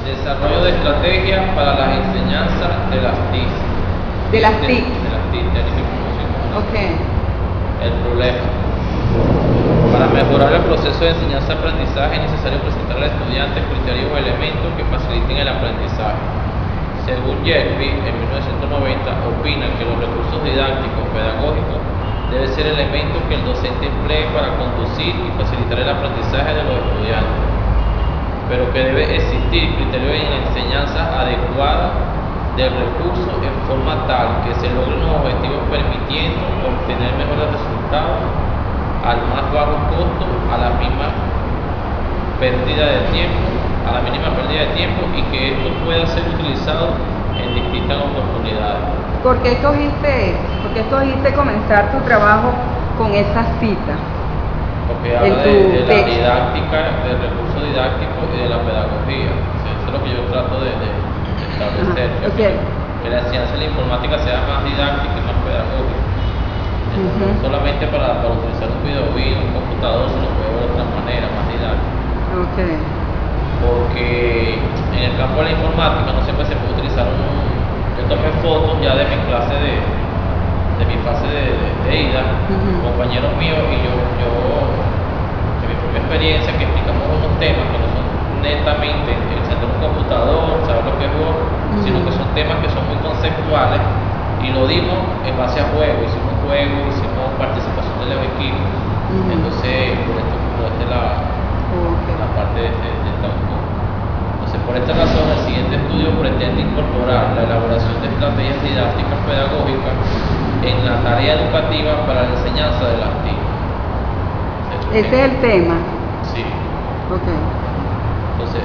Desarrollo de estrategias para las enseñanzas de las TIC. De las TIC. De las TIC, técnica de información. Ok. El problema. Para mejorar el proceso de enseñanza-aprendizaje es necesario presentar al estudiante criterios o elementos que faciliten el aprendizaje. Según Yerby, en 1990, opina que los recursos didácticos pedagógicos deben ser elementos que el docente emplee para conducir y facilitar el aprendizaje de los estudiantes, pero que debe existir criterios en la enseñanza adecuada del recurso en forma tal que se logren los objetivos permitiendo obtener mejores resultados al más bajo costo, a la mínima pérdida de tiempo y que esto pueda ser utilizado en distintas oportunidades. ¿Por qué escogiste comenzar tu trabajo con esa cita? Porque habla de la didáctica, del recurso didáctico y de la pedagogía. O sea, eso es lo que yo trato de establecer. Que la enseñanza de la informática sea más didáctica y más pedagógica. No solamente para utilizar un un computador, se lo puede ver de otra manera, más didáctica. Porque en el campo de la informática no siempre se puede utilizar yo tomé fotos ya de mi clase de mi fase de ida, compañeros míos y yo de mi propia experiencia, que explicamos unos temas que no son netamente encender un computador, saber lo que es Word, sino que son temas que son muy conceptuales y lo dimos en base a juegos, hicimos participación de los equipos. Entonces por la parte de esta. Entonces, por esta razón, el siguiente estudio pretende incorporar la elaboración de estrategias didácticas pedagógicas en la tarea educativa para la enseñanza de las TIC. ¿Ese es el tema? Sí. Ok. Entonces,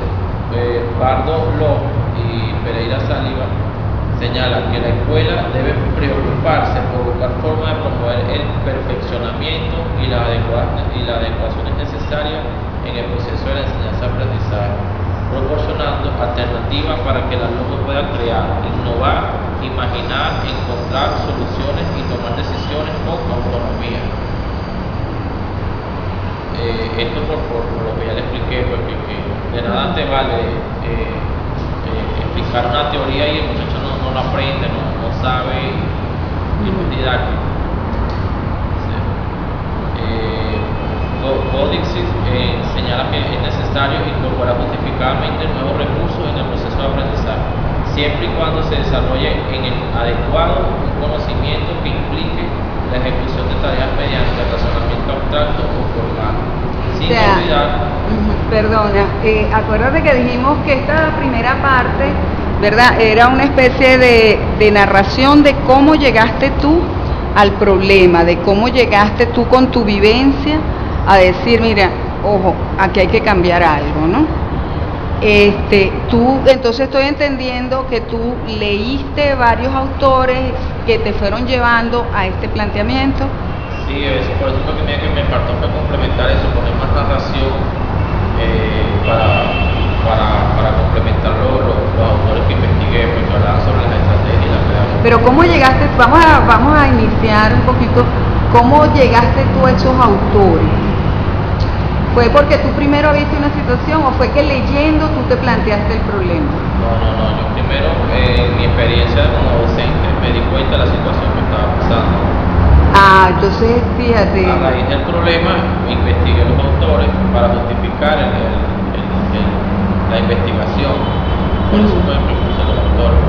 Pardo Ló y Pereira Saliba señalan que la escuela debe preocuparse por buscar formas de promover el perfeccionamiento y las adecuaciones necesarias en el proceso de la enseñanza-aprendizaje, proporcionando alternativas para que el alumno pueda crear, innovar, imaginar, encontrar soluciones y tomar decisiones con autonomía. Esto por lo que ya le expliqué, porque de nada te vale explicar una teoría y el muchacho no lo aprende, no sabe y no es didáctico. Códices señala que es necesario incorporar justificadamente nuevos recursos en el proceso de aprendizaje, siempre y cuando se desarrolle en el adecuado un conocimiento que implique la ejecución de tareas mediante el razonamiento abstracto o formal, sin olvidar. Perdona, acuérdate que dijimos que esta primera parte, ¿verdad?, era una especie de narración de cómo llegaste tú al problema, de cómo llegaste tú con tu vivencia a decir, mira, ojo, aquí hay que cambiar algo, ¿no? Tú, entonces estoy entendiendo que tú leíste varios autores que te fueron llevando a este planteamiento. Sí, por eso fue que me faltó fue complementar eso, poner más narración para complementar los autores que investigué, porque hablaban sobre las estrategias y la pedagogía. Pero ¿cómo llegaste? Vamos a iniciar un poquito. ¿Cómo llegaste tú a esos autores? ¿Fue porque tú primero viste una situación o fue que leyendo tú te planteaste el problema? No, yo primero, en mi experiencia como docente, me di cuenta de la situación que estaba pasando. Entonces, fíjate. A raíz del problema, investigué los autores para justificar la investigación. Por eso me propuse los autores.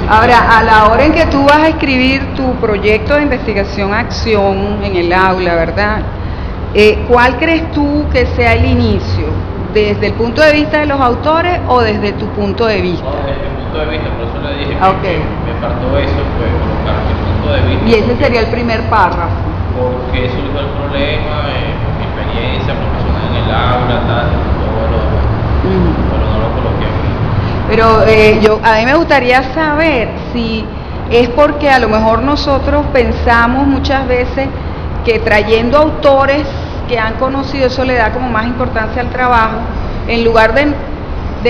Ahora, a la hora en que tú vas a escribir tu proyecto de investigación-acción en el aula, ¿verdad? ¿Cuál crees tú que sea el inicio? ¿Desde el punto de vista de los autores o desde tu punto de vista? No, desde mi punto de vista, por eso le dije que me faltó eso, pues colocar mi punto de vista. Y ese sería el primer párrafo. Porque surgió el problema, mi experiencia profesional en el aula, todo lo demás. Pero no lo coloqué aquí. Pero a mí me gustaría saber si es porque a lo mejor nosotros pensamos muchas veces que trayendo autores que han conocido, eso le da como más importancia al trabajo, en lugar de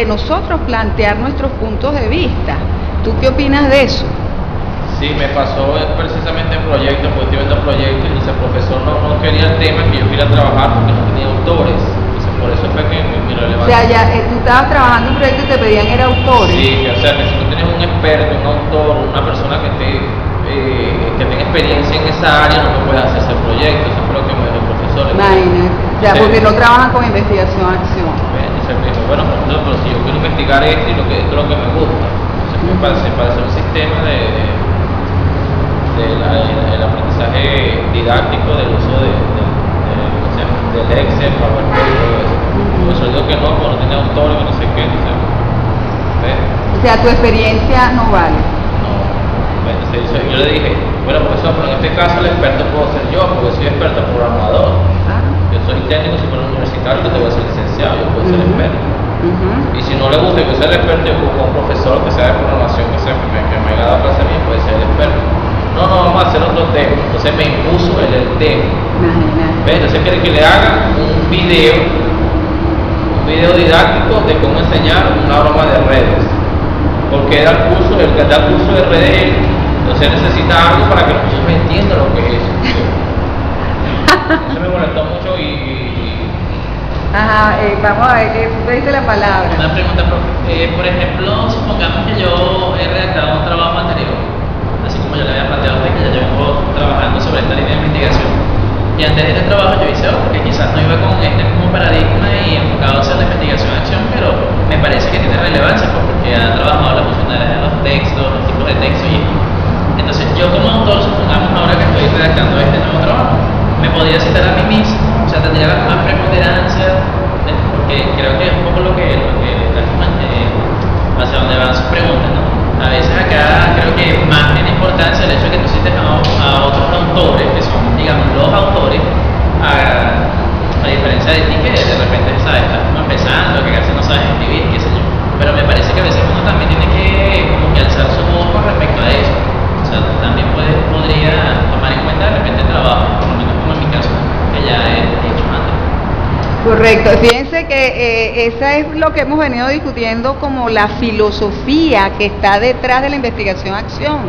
nosotros plantear nuestros puntos de vista. ¿Tú qué opinas de eso? Sí, me pasó precisamente en proyectos, porque estoy viendo proyectos y el profesor no quería el tema que yo quería trabajar porque no tenía autores. Entonces por eso fue que mi relevancia. O sea, ya tú estabas trabajando en un proyecto y te pedían era autores. Sí, o sea, que si tú tienes un experto, un autor, una persona que tenga experiencia en esa área, no me puedes hacer ese proyecto. Eso fue lo que me dijo el profesor. Imagínate, o sea, porque no trabajan con investigación-acción. Entonces me dijo, bueno, pero si yo quiero investigar esto y esto es lo que me gusta. Entonces, para hacer un sistema del aprendizaje didáctico, del uso del Excel, PowerPoint, todo eso. Por eso digo que no, porque no tiene autor, que no sé qué, ¿ves? O sea, tu experiencia no vale. No. Entonces yo le dije, bueno, profesor, pero en este caso el experto puedo ser yo, porque soy experto programador. Yo soy técnico superior universitario, yo te voy a ser licenciado, yo puedo ser experto. Y si no le gusta que sea el experto, yo busco un profesor que sea de programación, que me haya dado clase a mí, puede ser el experto. No, vamos a hacer otro tema. Entonces me impuso el tema. ¿Ves? Entonces quiere que le haga un video didáctico de cómo enseñar una broma de redes. Porque era el que da el curso de redes, entonces necesita algo para que los chicos entiendan lo que es eso. Eso me molestó mucho Ajá, vamos a ver, ¿qué dice la palabra? Una pregunta, profe. Por ejemplo, supongamos que yo he redactado un trabajo anterior, así como yo le había planteado a usted, que ya yo vengo trabajando sobre esta línea de investigación. Y antes de este trabajo yo hice otro, que quizás no iba con este mismo paradigma y enfocado hacia la investigación-acción, pero me parece que tiene relevancia porque ha trabajado la funcionalidad de los textos, los tipos de texto y entonces yo como autor, supongamos ahora que estoy redactando este nuevo trabajo, me podría citar a mí mismo, o sea, tendría más preponderancia, porque creo que es un poco lo que hacia donde van sus preguntas, ¿no? A veces acá creo que más tiene importancia el hecho de que tú cites a otros autores, que son, digamos, los autores, a diferencia de ti que de repente, ¿sabes? Estás como empezando, que casi no sabes escribir, qué sé yo. Pero me parece que a veces uno también tiene que como que alzar su voz con respecto a eso. O sea, también podría tomar en cuenta de repente el trabajo, por lo menos como en mi caso, que ya he hecho antes. Correcto, fíjense que esa es lo que hemos venido discutiendo como la filosofía que está detrás de la investigación-acción.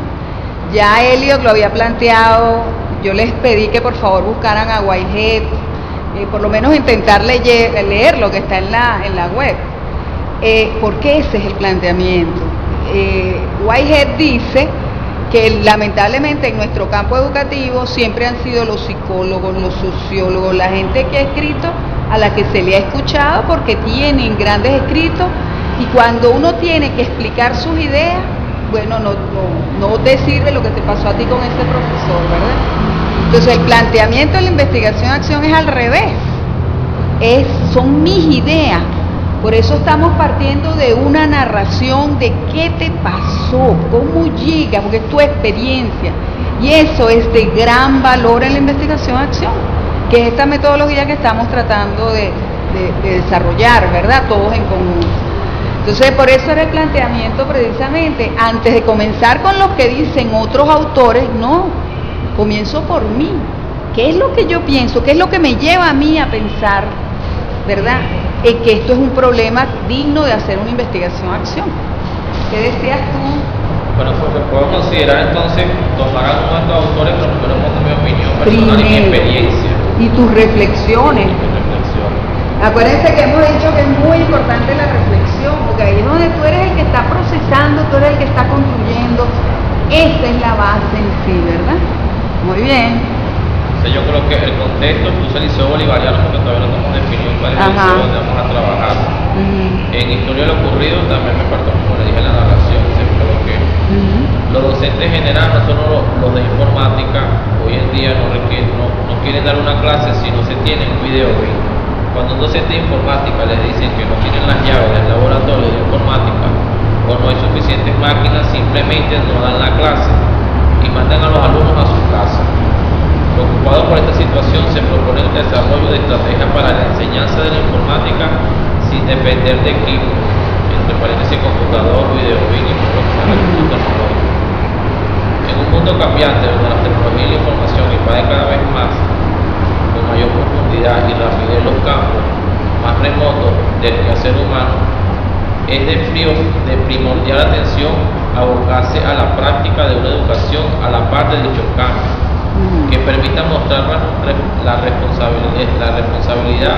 Ya Elliot lo había planteado, yo les pedí que por favor buscaran a Whitehead, por lo menos intentar leer lo que está en la web, porque ese es el planteamiento. Whitehead dice que lamentablemente en nuestro campo educativo siempre han sido los psicólogos, los sociólogos, la gente que ha escrito, a la que se le ha escuchado porque tienen grandes escritos, y cuando uno tiene que explicar sus ideas, bueno, no te sirve lo que te pasó a ti con ese profesor, ¿verdad? Entonces el planteamiento de la investigación-acción es al revés, son mis ideas. Por eso estamos partiendo de una narración de qué te pasó, cómo llega, porque es tu experiencia. Y eso es de gran valor en la investigación-acción, que es esta metodología que estamos tratando de desarrollar, ¿verdad? Todos en conjunto. Entonces, por eso era el planteamiento precisamente, antes de comenzar con lo que dicen otros autores, no, comienzo por mí. ¿Qué es lo que yo pienso? ¿Qué es lo que me lleva a mí a pensar, ¿verdad? Que esto es un problema digno de hacer una investigación-acción. ¿Qué decías tú? Bueno, porque puedo considerar entonces tomar algunos de estos autores, pero primero pongo mi opinión personal y mi experiencia. Y tus reflexiones. Acuérdense que hemos dicho que es muy importante la reflexión, porque ahí es donde tú eres el que está procesando, tú eres el que está construyendo. Esa es la base en sí, ¿verdad? Muy bien. Yo creo que el contexto puse el liceo bolivariano porque todavía no hemos definido cuál es el liceo donde vamos a trabajar. En historia de lo ocurrido también me faltó, como le dije, la narración, siempre lo que los docentes en general, no solo los de informática, hoy en día no quieren dar una clase si no se tiene un video game. Cuando un docente de informática les dicen que no tienen las llaves del laboratorio de informática o no hay suficientes máquinas, simplemente no dan la clase y mandan a los alumnos a su casa. Preocupado por esta situación, se propone el desarrollo de estrategias para la enseñanza de la informática sin depender de equipo, entre paréntesis computador, video y recursos tecnológicos. En un mundo cambiante donde la tecnología y la información invaden cada vez más, con mayor profundidad y rapidez los campos más remotos del quehacer humano, es de primordial atención abocarse a la práctica de una educación a la par de dichos campos, que permita mostrar la responsabilidad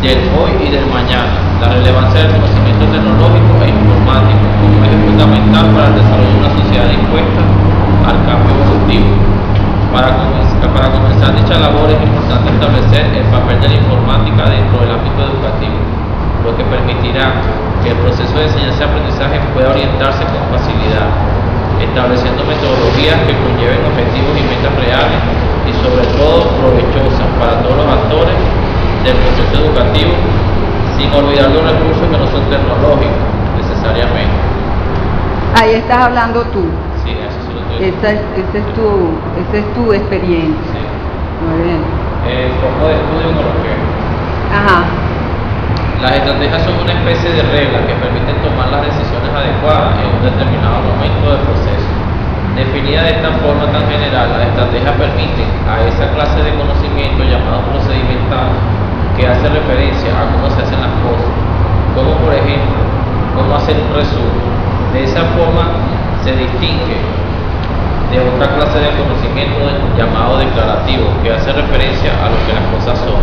del hoy y del mañana. La relevancia del conocimiento tecnológico e informático como eje fundamental para el desarrollo de una sociedad dispuesta al cambio evolutivo. Para comenzar dicha labor es importante establecer el papel de la informática dentro del ámbito educativo, lo que permitirá que el proceso de enseñanza y aprendizaje pueda orientarse con facilidad, estableciendo metodologías que conlleven objetivos y metas reales y sobre todo provechosas para todos los actores del proceso educativo, sin olvidar los recursos que no son tecnológicos necesariamente. Ahí estás hablando tú. Sí, eso sí lo estoy Esa es tu experiencia. Sí. Muy bien. Foco de estudio con lo que Ajá. las estrategias son una especie de reglas que permiten tomar las decisiones adecuadas en un determinado momento del proceso. Definida de esta forma tan general, las estrategias permiten a esa clase de conocimiento llamado procedimental que hace referencia a cómo se hacen las cosas, como por ejemplo, cómo hacer un resumen. De esa forma se distingue de otra clase de conocimiento llamado declarativo, que hace referencia a lo que las cosas son.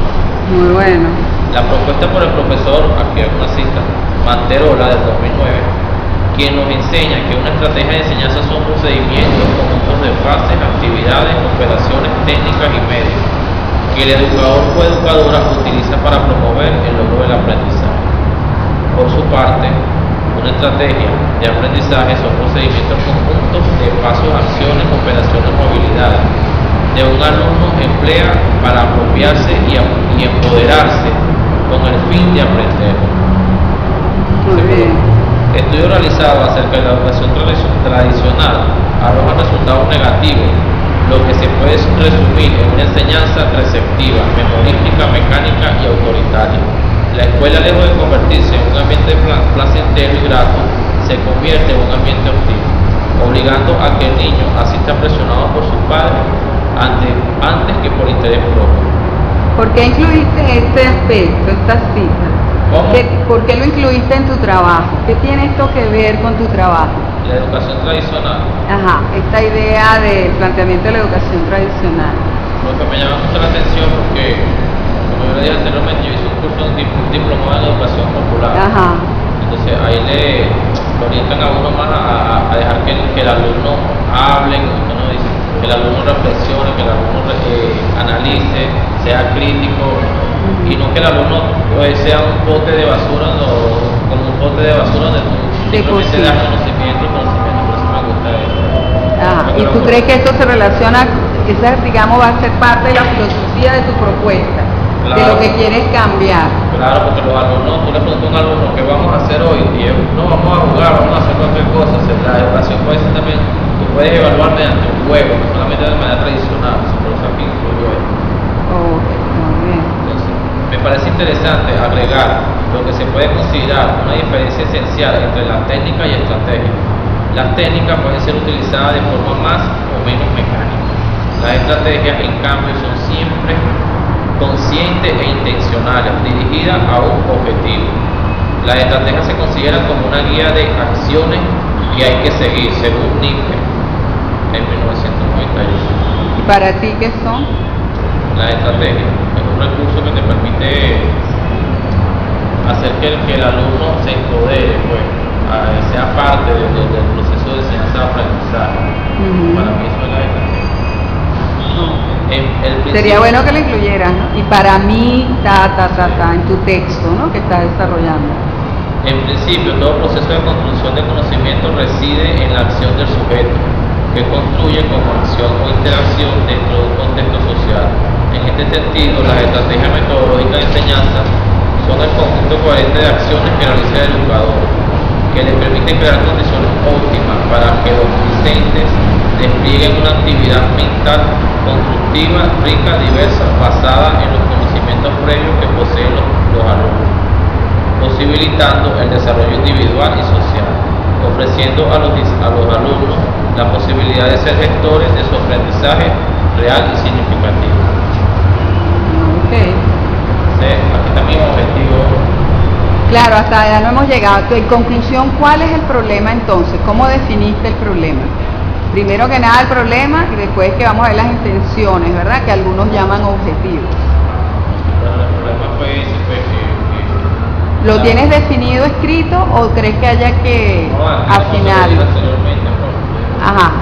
Muy bueno. La propuesta por el profesor, aquí hay una cita, Manterola del 2009, quien nos enseña que una estrategia de enseñanza son procedimientos, conjuntos de fases, actividades, operaciones técnicas y medios, que el educador o educadora utiliza para promover el logro del aprendizaje. Por su parte, una estrategia de aprendizaje son procedimientos conjuntos de pasos, acciones, operaciones, movilidades de un alumno emplea para apropiarse y empoderarse con el fin de aprender. Muy bien. Estudios realizados acerca de la educación tradicional arrojan resultados negativos, lo que se puede resumir en una enseñanza receptiva, memorística, mecánica y autoritaria. La escuela, lejos de convertirse en un ambiente placentero y grato, se convierte en un ambiente hostil, obligando a que el niño asista presionado por sus padres antes que por interés propio. ¿Por qué incluiste este aspecto, esta cita? ¿Cómo? ¿Por qué lo incluiste en tu trabajo? ¿Qué tiene esto que ver con tu trabajo? La educación tradicional. Ajá, esta idea del planteamiento de la educación tradicional. Lo que me llama mucho la atención porque, como yo le dije anteriormente, yo hice un curso, un diplomado en educación popular. Ajá. Entonces ahí le orientan a uno más a dejar que el alumno hable, como uno dice, que el alumno reflexione, que el alumno analice, sea crítico, y no que el alumno sea un bote de basura, como un bote de basura donde simplemente da conocimiento, por eso me gusta eso. ¿Y tú crees que esto se relaciona, esa digamos va a ser parte de la filosofía de tu propuesta, claro, de lo que quieres cambiar? Claro, porque los alumnos, tú le preguntas a un alumno qué vamos a hacer hoy, y ellos, no, vamos a jugar, vamos a hacer cualquier cosa. O sea, la educación puede ser también, tú puedes evaluar mediante un juego, no solamente de manera tradicional, por eso aquí incluyo esto. Muy bien. Entonces, me parece interesante agregar lo que se puede considerar una diferencia esencial entre la técnica y estrategia. Las técnicas pueden ser utilizadas de forma más o menos mecánica. Las estrategias, en cambio, son siempre conscientes e intencionales, dirigidas a un objetivo. Las estrategias se consideran como una guía de acciones que hay que seguir, según Nietzsche, en 1991. ¿Y para ti qué son? La estrategia es un recurso que te permite hacer que el alumno se empodere, pues, sea parte del proceso de enseñanza-aprendizaje. Para mí eso es la estrategia. Sería bueno que lo incluyeras, ¿no? Y para mí, en tu texto, ¿no?, que estás desarrollando. En principio, todo proceso de construcción de conocimiento reside en la acción del sujeto, que construye como acción o interacción dentro de un contexto social. En este sentido, las estrategias metodológicas de enseñanza son el conjunto coherente de acciones que realiza el educador, que le permiten crear condiciones óptimas para que los docentes desplieguen una actividad mental constructiva, rica, diversa, basada en los conocimientos previos que poseen los alumnos, posibilitando el desarrollo individual y social, ofreciendo a los alumnos la posibilidad de ser gestores de su aprendizaje real y significativo. Okay. Aquí está mi objetivo. Claro, hasta allá no hemos llegado. En conclusión, ¿cuál es el problema entonces? ¿Cómo definiste el problema? Primero que nada el problema y después que vamos a ver las intenciones, ¿verdad? Que algunos llaman objetivos. Bueno, el problema fue ese, pues, que ¿Lo tienes definido escrito o crees que haya que afinarlo? Ajá.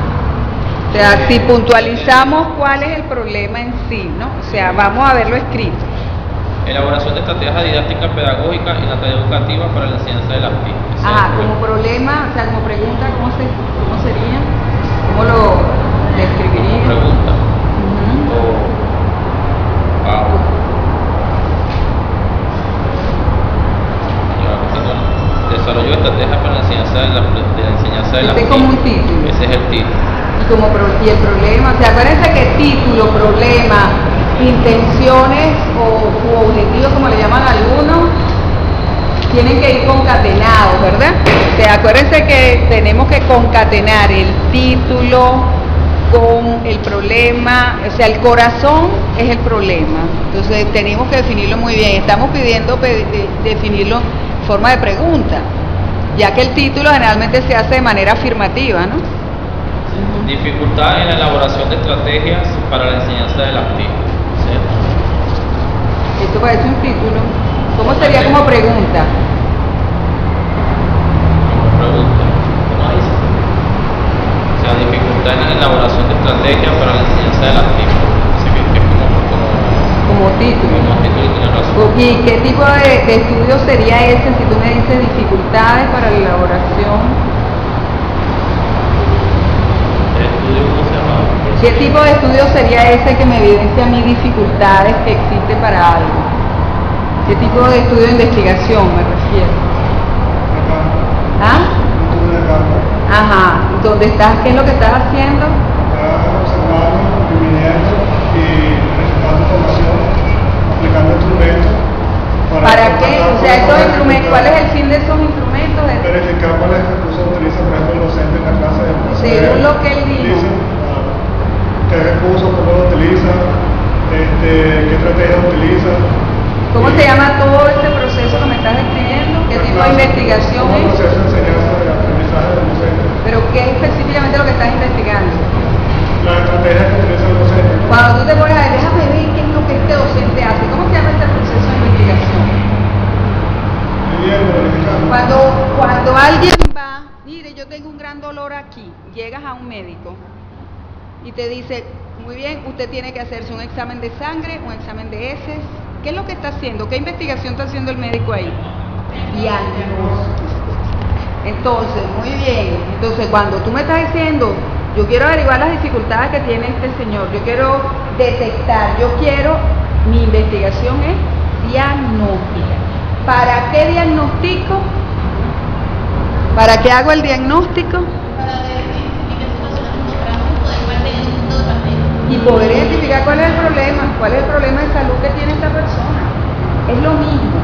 O sea, si puntualizamos cuál es el problema en sí, ¿no? O sea, vamos a verlo escrito. Elaboración de estrategias didácticas pedagógicas en la tarea educativa para la enseñanza de las TIC. Ajá, como problema, o sea, como pregunta, ¿cómo sería? ¿Cómo lo describiría? Como pregunta. Desarrollo de estrategias para la enseñanza de las TIC. Como un título. Ese es el título. Y el problema, o sea, acuérdense que título, problema, intenciones u objetivos, como le llaman algunos, tienen que ir concatenados, ¿verdad? O sea, acuérdense que tenemos que concatenar el título con el problema, o sea, el corazón es el problema. Entonces tenemos que definirlo muy bien. Estamos pidiendo definirlo en forma de pregunta, ya que el título generalmente se hace de manera afirmativa, ¿no? Dificultad en la elaboración de estrategias para la enseñanza de las TIC. Esto parece un título. ¿Cómo sería como pregunta? Como pregunta. ¿Cómo dice? O sea, dificultad en la elaboración de estrategias para la enseñanza de las TIC. Así que es como título. Como título tiene razón. ¿Y qué tipo de estudio sería ese si tú me dices dificultades para la elaboración? ¿Qué tipo de estudio sería ese que me evidencia mis dificultades que existe para algo? ¿Qué tipo de estudio de investigación me refiero? ¿Ah? Ajá. ¿Dónde estás? ¿Qué es lo que estás haciendo? Observando, dividiendo y presentando información, aplicando instrumentos. ¿Para qué? O sea, estos instrumentos, ¿cuál es el fin de esos instrumentos? Verificar cuáles recursos utiliza, por ejemplo, el docente en la clase. Según lo que él dijo. ¿Qué recursos, cómo lo utiliza? ¿Qué estrategia utiliza? ¿Cómo se llama todo este proceso que me estás describiendo? ¿Qué tipo de investigación es? Un proceso de enseñanza de aprendizaje del docente. ¿Pero qué es específicamente lo que estás investigando? La estrategia que utiliza el docente. Cuando tú te pones a ver, déjame ver qué es lo que este docente hace. ¿Cómo se llama este proceso de investigación? Cuando alguien va, mire, yo tengo un gran dolor aquí, llegas a un médico y te dice, muy bien, usted tiene que hacerse un examen de sangre, un examen de heces. ¿Qué es lo que está haciendo? ¿Qué investigación está haciendo el médico ahí? Diagnóstico. Entonces, muy bien. Entonces, cuando tú me estás diciendo, yo quiero averiguar las dificultades que tiene este señor, yo quiero detectar, mi investigación es diagnóstica. ¿Para qué diagnostico? ¿Para qué hago el diagnóstico? Y poder identificar cuál es el problema de salud que tiene esta persona. Es lo mismo.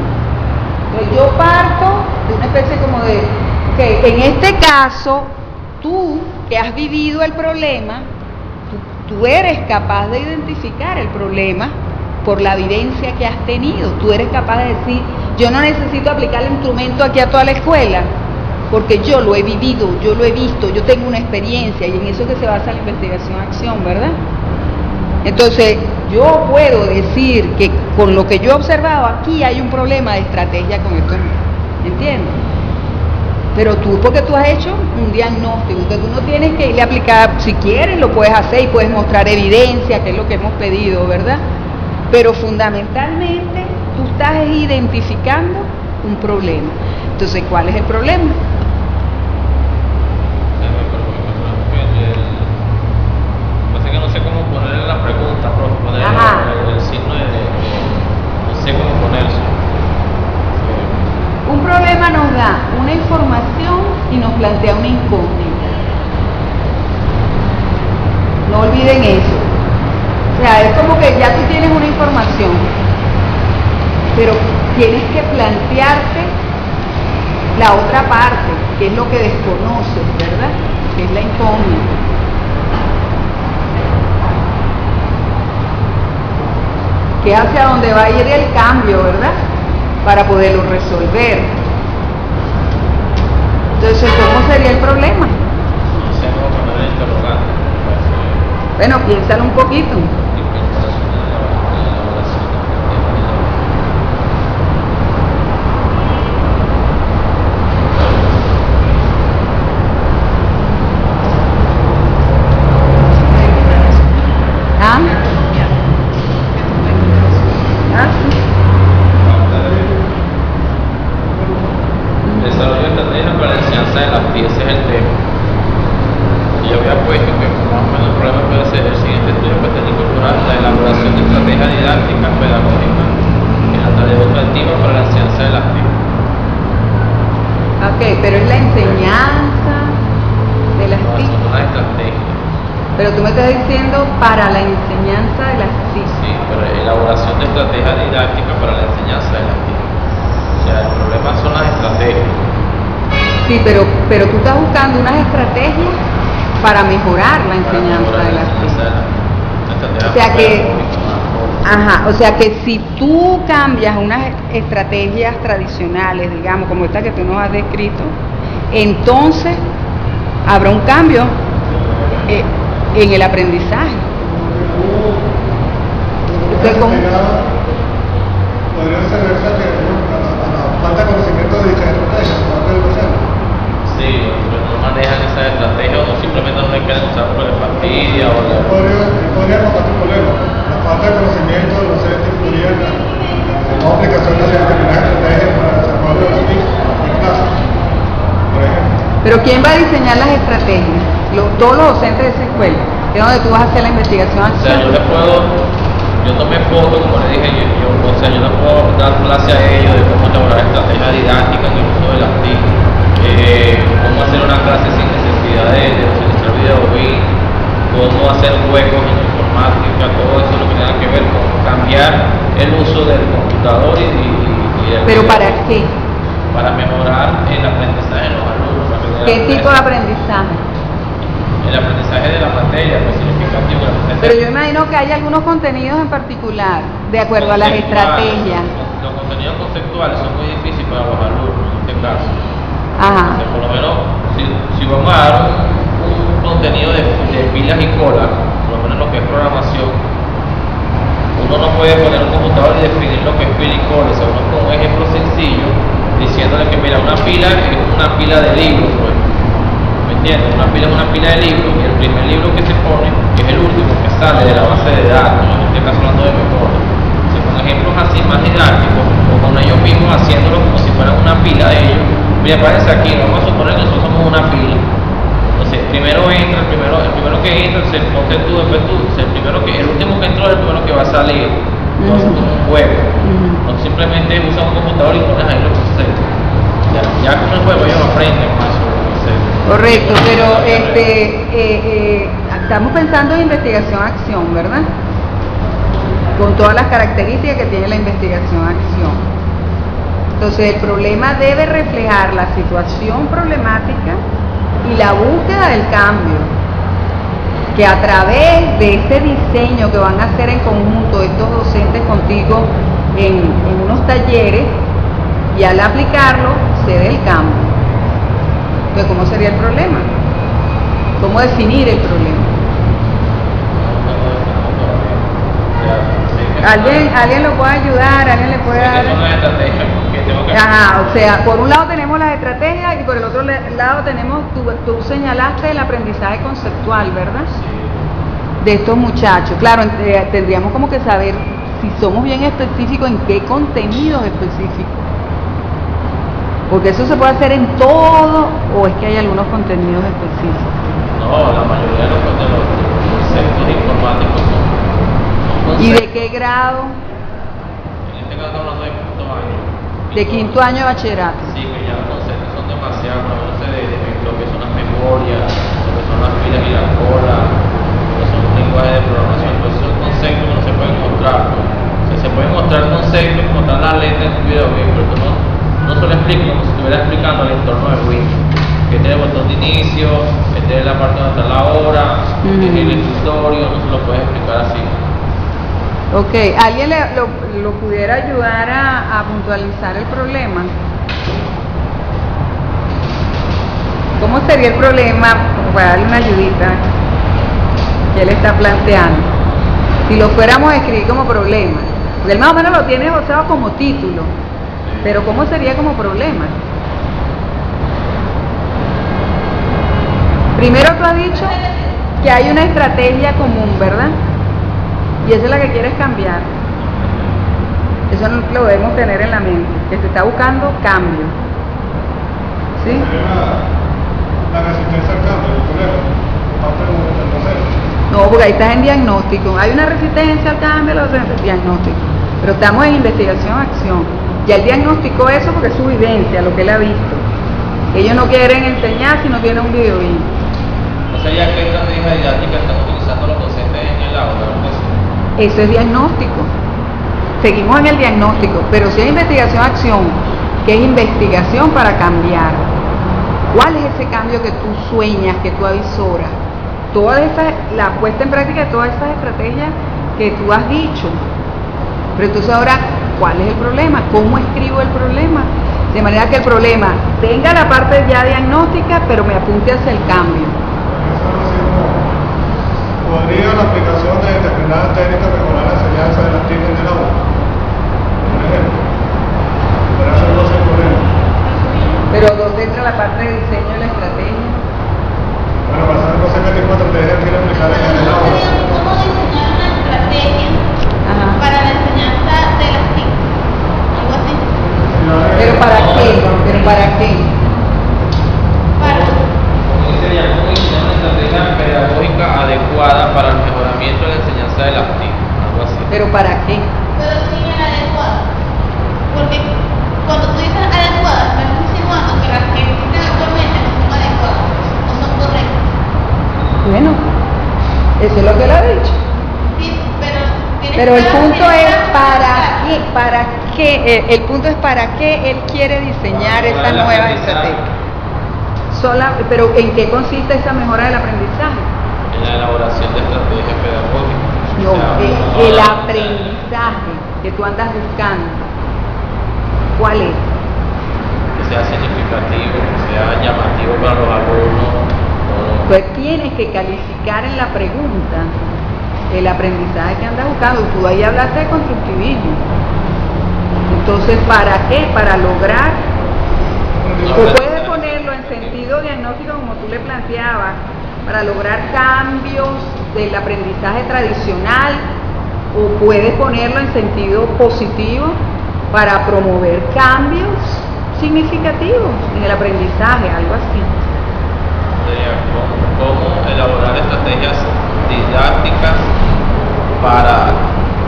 Entonces yo parto de una especie como de, que en este caso, tú que has vivido el problema, tú eres capaz de identificar el problema por la vivencia que has tenido. Tú eres capaz de decir, yo no necesito aplicar el instrumento aquí a toda la escuela, porque yo lo he vivido, yo lo he visto, yo tengo una experiencia, y en eso es que se basa la investigación-acción, ¿verdad? Entonces, yo puedo decir que con lo que yo he observado, aquí hay un problema de estrategia con esto, ¿entiendes? Pero tú, porque tú has hecho un diagnóstico, entonces tú no tienes que irle a aplicar, si quieres lo puedes hacer y puedes mostrar evidencia, que es lo que hemos pedido, ¿verdad? Pero fundamentalmente, tú estás identificando un problema. Entonces, ¿cuál es el problema? No sé cómo ponerle la pregunta, ponerle el signo no sé cómo ponerse. Un problema nos da una información y nos plantea una incógnita. No olviden eso. O sea, es como que ya tú tienes una información, pero tienes que plantearte la otra parte, que es lo que desconoces, ¿verdad? Que es la incógnita. Que es hacia donde va a ir el cambio, ¿verdad? Para poderlo resolver. Entonces, ¿cómo sería el problema? No sé cómo poner el interrogante. Bueno, piénsalo un poquito. enseñanza de las TI, ese es el tema. Y yo había puesto que más o menos el problema puede ser el siguiente estudio que tiene que incorporar la elaboración de estrategias didácticas pedagógicas en la tarea educativa para la enseñanza de las TI. Ok, pero es la enseñanza de las TIC. Son unas estrategias. Pero tú me estás diciendo para la enseñanza de las TIC. Sí, pero elaboración de estrategias didácticas para la enseñanza de las TIC. O sea, el problema son las estrategias. Sí, pero tú estás buscando unas estrategias para mejorar la enseñanza de las TIC. O sea que, ajá, o sea que si tú cambias unas estrategias tradicionales, digamos, como esta que tú nos has descrito, entonces habrá un cambio en el aprendizaje. Podría ser esa que falta conocimiento de dichas estrategias, parte del docente. Sí, pero no manejan esas estrategias o simplemente no le quieren usar por la fastidia o la... Podría contar un problema. La falta de conocimiento del docente incluiría la aplicación de determinadas estrategias para el desarrollo de los TIC en clase, por ejemplo. Pero ¿quién va a diseñar las estrategias? Todos los docentes de esa escuela, que es donde tú vas a hacer la investigación. O sea, yo tomé fotos, como le dije, yo no puedo dar clase a ellos de cómo elaborar estrategias didácticas en el uso de las TIC, cómo hacer una clase sin necesidad de utilizar video, cómo hacer juegos en informática, todo eso lo que tenga que ver con cambiar el uso del computador y del ¿Pero video. para qué? Para mejorar el aprendizaje de los alumnos. ¿Qué tipo de aprendizaje? El aprendizaje de la materia, lo significativo. Pero yo imagino que hay algunos contenidos en particular, de acuerdo a las estrategias. Los contenidos conceptuales son muy difíciles para los alumnos en este caso. Ajá. Entonces, por lo menos, si vamos a dar un contenido de pilas y cola, por lo menos lo que es programación, uno no puede poner un computador y definir lo que es pila y cola. O sea, uno con un ejemplo sencillo, diciéndole que mira, una pila es una pila de libros, pues. ¿Me entiendes? Una pila es una pila de libros y el primer libro que se pone es el último que sale de la base de datos, en este caso hablando de memoria. Entonces, con ejemplos así más didácticos o con ellos mismos haciéndolo como si fueran una pila de ellos, mira, parece aquí, vamos a suponer que nosotros somos una pila. Entonces, primero entra, el primero que entra, ponte tú, después tú, el último que entró es el primero que va a salir. Entonces, como un juego. No simplemente usa un computador y pones ahí los conceptos. Ya con el juego ellos aprenden más sobre los conceptos. Correcto, pero estamos pensando en investigación-acción, ¿verdad? Con todas las características que tiene la investigación-acción. Entonces, el problema debe reflejar la situación problemática y la búsqueda del cambio, que a través de este diseño que van a hacer en conjunto estos docentes contigo en unos talleres, y al aplicarlo se ve el cambio. Entonces, ¿cómo sería el problema? ¿Cómo definir el problema? ¿Alguien lo puede ayudar? ¿Alguien le puede dar? Son las estrategias que tengo que... Ajá, o sea, por un lado tenemos las estrategias y por el otro lado tenemos, tú señalaste el aprendizaje conceptual, ¿verdad? Sí. De estos muchachos. Claro, tendríamos como que saber si somos bien específicos en qué contenidos específicos. Porque eso se puede hacer en todo, o es que hay algunos contenidos específicos. No, la mayoría de los conceptos informáticos son ¿Y de qué grado? En este caso estamos hablando de quinto año. De quinto año de bachillerato. Sí, que ya los conceptos son demasiado, no sé de lo que son las memorias, lo que son las pilas y la cola, lo que son lenguajes de programación, pues son conceptos que no se pueden mostrar. Pues. O sea, se pueden mostrar conceptos como están las letras en tu video, pero tú no se lo explico como si estuviera explicando el entorno de Windows. Que tiene el botón de inicio, que tiene la parte donde está la hora, que tiene el escritorio, no se lo puedes explicar así. Ok, ¿alguien lo pudiera ayudar a puntualizar el problema? ¿Cómo sería el problema? Para darle una ayudita que él está planteando. Si lo fuéramos a escribir como problema, porque él más o menos lo tiene usado como título, pero ¿cómo sería como problema? Primero tú has dicho que hay una estrategia común, ¿verdad? Y esa es la que quieres cambiar. Eso lo debemos tener en la mente, que se está buscando cambio. ¿Sí? Sería la resistencia al cambio, el problema, por parte del docente. No, porque ahí estás en diagnóstico. Hay una resistencia al cambio, diagnóstico. Pero estamos en investigación-acción. Ya el diagnóstico eso porque es su vivencia, lo que él ha visto. Ellos no quieren enseñar si no tienen un video. O sea, ya qué estrategia didáctica están utilizando los docentes en el aula, ¿no? Eso es diagnóstico. Seguimos en el diagnóstico, pero si hay investigación-acción, que es investigación para cambiar. ¿Cuál es ese cambio que tú sueñas, que tú avisoras? La puesta en práctica de todas esas estrategias que tú has dicho. Pero entonces ahora, ¿cuál es el problema? ¿Cómo escribo el problema? De manera que el problema tenga la parte ya diagnóstica, pero me apunte hacia el cambio. ¿Podría la aplicación de determinadas técnicas mejorar la enseñanza de las TIC en el aula? Por ejemplo. Para hacerlo sin problema. Pero ¿dónde entra la parte de diseño y la estrategia? Bueno, para saber qué tipo de estrategia quiere aplicar en el aula. ¿Cómo diseñar una estrategia para la enseñanza de las TIC? Algo así. ¿Pero para qué? ¿Pero para qué? Para... Como dice ya, ¿cómo diseñar una estrategia pedagógica adecuada para el mejoramiento de la enseñanza de las TIC? Algo así. ¿Pero para qué? Pero sí es adecuada. Porque cuando tú dices adecuada, estás insinuando que las que existen actualmente no son adecuadas, no son correctas. Bueno, eso es lo que él ha dicho. Sí, pero Pero el punto es para qué, el punto es para qué él quiere diseñar esa nueva estrategia. Pero ¿en qué consiste esa mejora del aprendizaje? En la elaboración de estrategias pedagógicas. No, O sea, el aprendizaje que tú andas buscando. ¿Cuál es? que sea significativo, que sea llamativo para los alumnos. Pues tienes que calificar en la pregunta el aprendizaje que andas buscando. Tú ahí hablaste de constructivismo. Entonces, ¿para qué? Para lograr, o puedes ponerlo en sentido diagnóstico como tú le planteabas, para lograr cambios del aprendizaje tradicional, o puedes ponerlo en sentido positivo para promover cambios significativos en el aprendizaje, algo así. Sería cómo elaborar estrategias didácticas para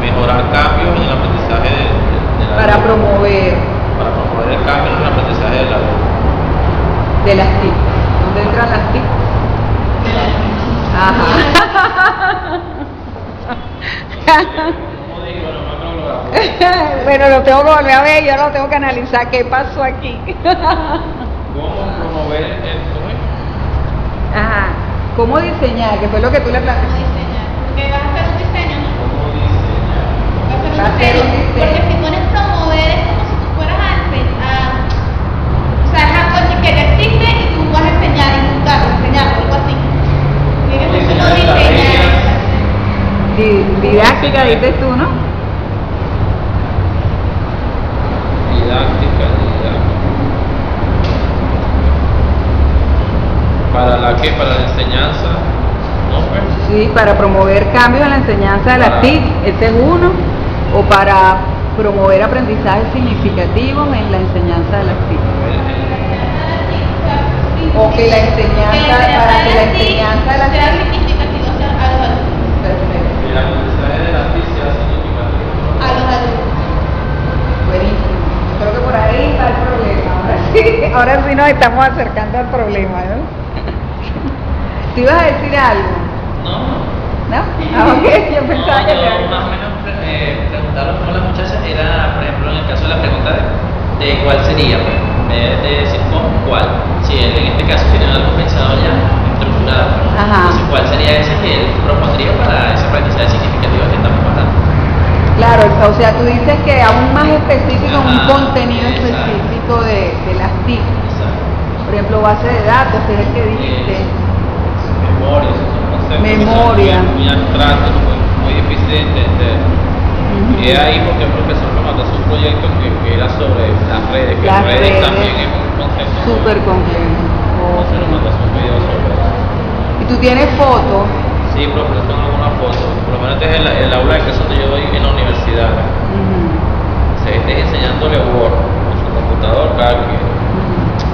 mejorar cambios en el aprendizaje del Para alumno. promover Para promover el cambio en el aprendizaje del alumno. de las TIC. ¿Dónde entran las TIC? Ajá. Como digo, no me acuerdo. Bueno, lo tengo que volver a ver, yo lo tengo que analizar. ¿Qué pasó aquí? ¿Cómo promover el Ajá. ¿Cómo diseñar? Que fue lo que tú le ¿Cómo planteaste. diseñar? Porque vas a hacer un diseño, ¿no? cómo diseñar? Vas Va a a hacer ser un un diseño. diseño. Porque si pones promover es como si tú fueras a enseñar. O sea, es algo que ya existe y tú vas a enseñar, enseñarlo, algo así. Tiene que ser como diseñar. Didáctica, dices tú, ¿no? Didáctica. ¿Para la qué? ¿Para la enseñanza? ¿No? Pues, Sí, para promover cambios en la enseñanza de la TIC, ese es uno, o para promover aprendizajes significativos en la enseñanza de las TIC. O que la enseñanza, para que la enseñanza de las sea TIC. significativo a los alumnos. Perfecto. el aprendizaje de la TIC sea significativo. A los alumnos. Buenísimo. Yo creo que por ahí está el problema. Ahora sí nos estamos acercando al problema, ¿no? ¿Te ibas a decir algo? No. ¿No? Ah, ok, yo pensaba No, que yo te más o menos preguntarlo como las muchachas era, por ejemplo, en el caso de la pregunta de cuál sería, pues, en vez de decir cómo, cuál. Si él en este caso tiene algo pensado ya, estructurado, Ajá. entonces cuál sería ese que él propondría para ese aprendizaje significativo que estamos hablando. Claro, o sea, tú dices que aún más específico, un Ajá, contenido exacto. específico de las TIC. Exacto. Por ejemplo, base de datos, que es el que dijiste. Memoria, esos son conceptos Memoria. que son muy abstractos, muy difíciles de entender. Ujú. Y es ahí porque el profesor me mandó su proyecto que era sobre las redes, que Las redes redes, también es un concepto súper complejo. Entonces nos mandó un video sobre eso. Y tú tienes fotos. Sí, pero son algunas fotos. Por lo menos este es el aula de clase donde yo doy en la universidad. Ujú. Se esté enseñándole Word con su computador, claro que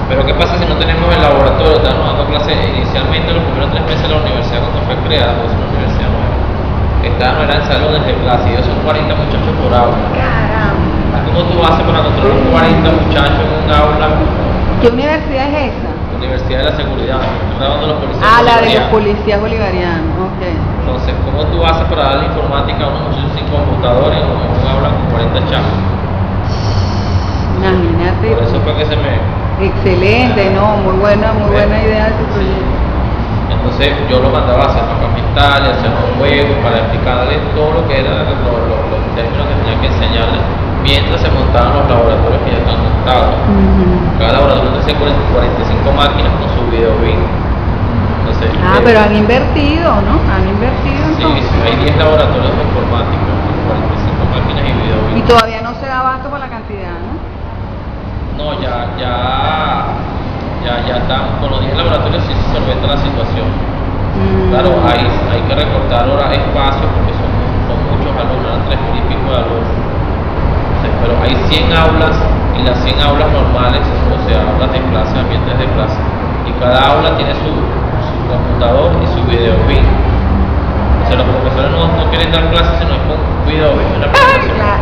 Pero ¿qué pasa si no tenemos el laboratorio? Estamos dando clases inicialmente los primeros 3 meses de la universidad cuando fue creada, pues es una universidad nueva. No eran salones de clase, y ellos son 40 muchachos por aula. Caramba. ¿Cómo tú haces para controlar 40 muchachos en un aula? ¿Qué universidad es esa? Universidad de la Seguridad, estoy grabando los policías. Ah, la de los policías bolivarianos, ok. Entonces, ¿cómo tú haces para darle informática a unos muchachos sin computadores en un aula con 40 chavos? Imagínate. Por eso fue que se me... Excelente, no, muy buena idea de tu proyecto. Entonces yo lo mandaba a hacer mapas mentales, hacer un juego para explicarles todo lo que eran los términos que tenían que enseñarles mientras se montaban los laboratorios que ya están montados. Cada laboratorio tiene 45 máquinas con su video BIM. Entonces, pero han invertido, ¿no? Han invertido sí, entonces. sí, hay 10 laboratorios de informática, 45 máquinas y video BIM. Y todavía no se da abasto por la cantidad, ¿no? No, ya están, con los 10 laboratorios sí se solventa la situación. Claro, hay que recortar ahora espacios porque son muchos alumnos, eran 3.000 y pico de alumnos. Pero hay 100 aulas y las 100 aulas normales, o sea, aulas de clase, ambientes de clase. Y cada aula tiene su computador y su video BIM. O sea, los profesores no quieren dar clases sino con video BIM.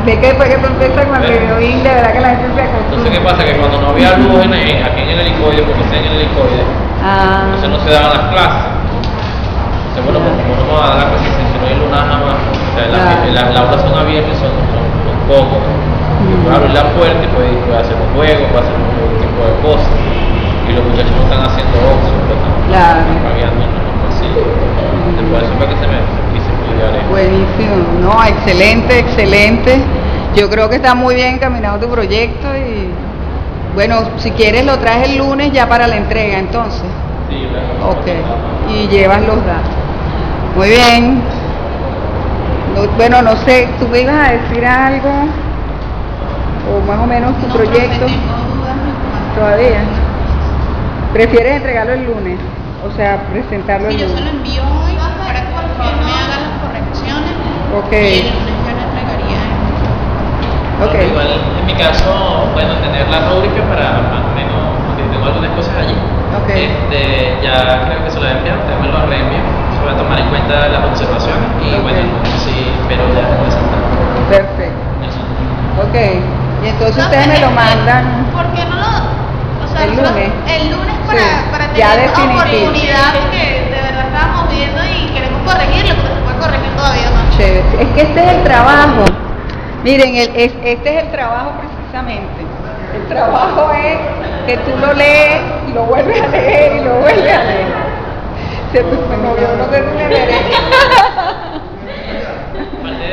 ¿De qué fue que tú empiezas con el video BIM? De verdad que la gente se acostumbra. Entonces, ¿qué pasa? Que cuando no había luz aquí en el helicoide, porque está en el helicoide, entonces no se daban las clases. Entonces, bueno, pues como no vamos a dar las clases si no hay luna nada más, o sea, las aulas son abiertas y son cómodas. Puedes abrir la puerta y puedes hacer un juego, puedes hacer un tipo de cosas. Y los muchachos no están haciendo Oxford, pues están pagando en los pasillos. Por eso fue que se me quise estudiar eso. Buenísimo, no, excelente. Yo creo que está muy bien encaminado tu proyecto y bueno, si quieres lo traes el lunes ya para la entrega entonces. Sí, claro. Ok, y llevas los datos. Muy bien. Bueno, no sé, ¿tú me ibas a decir algo? O más o menos tu proyecto. Tengo dudas más. Todavía. ¿Prefieres entregarlo el lunes? O sea, presentarlo el Si yo se lo lunes. envío hoy para que por favor me hagan las correcciones. Ok. Y el lunes yo lo entregaría. Ok. Igual en mi caso, bueno, tener la rúbrica para más o menos, porque tengo algunas cosas allí. Ok. Ya creo que se lo he enviado, usted me lo reenvío. Se voy a tomar en cuenta las observaciones y Ok. bueno, sí, pero ya presentar. Perfecto. Eso. Ok. Y entonces ustedes me lo mandan. ¿Por qué no lo? O sea, El nosotros- lunes. El lunes Sí, para ya tener esa definitivo. oportunidad, porque de verdad estábamos viendo y queremos corregirlo, porque se puede corregir todavía más. Chévere. Es que este es el trabajo. Miren, este es el trabajo precisamente. El trabajo es que tú lo lees y lo vuelves a leer y lo vuelves a leer. Se me movió, no sé si me veré. Aparte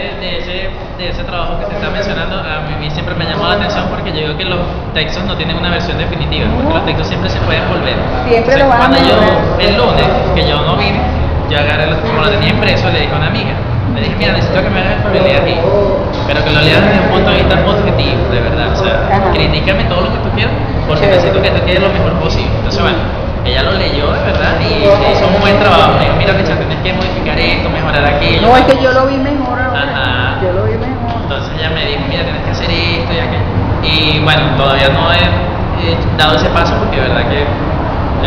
de ese trabajo que te está mencionando, a mí siempre me ha llamado la atención porque yo digo que los textos no tienen una versión definitiva, porque los textos siempre se pueden volver. Siempre lo van a cuando yo, mejorar. el lunes, que yo no vine, yo agarré, como lo tenía impreso, le dije a una amiga, le dije, mira, necesito que me hagas el leer aquí, pero que lo leas desde un punto de vista objetivo, de verdad, o sea, Ajá. critícame todo lo que tú quieras, porque Chévere. necesito que te quede lo mejor posible. Entonces, bueno, ella lo leyó de verdad y hizo un buen trabajo. Me dijo, mira, Richard, tienes que modificar esto, mejorar aquello. No, es que yo lo vi mejor ahora. Ajá. Yo lo vi mejor. Entonces ella me dijo, mira, tienes que hacer esto y aquello. Y bueno, todavía no he dado ese paso porque de verdad que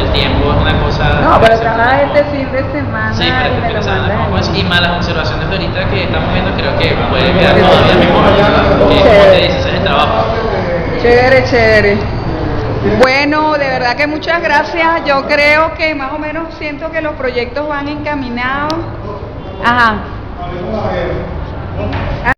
el tiempo es una cosa... No, pero trabaja este fin de semana. Sí, pero y este me fin de lo semana mandas. como es, y más las observaciones de ahorita que estamos viendo creo que puede quedar todavía mejor. Como te Chévere. dices, es el trabajo. Chévere. Bueno, de verdad que muchas gracias. Yo creo que más o menos siento que los proyectos van encaminados. Ajá.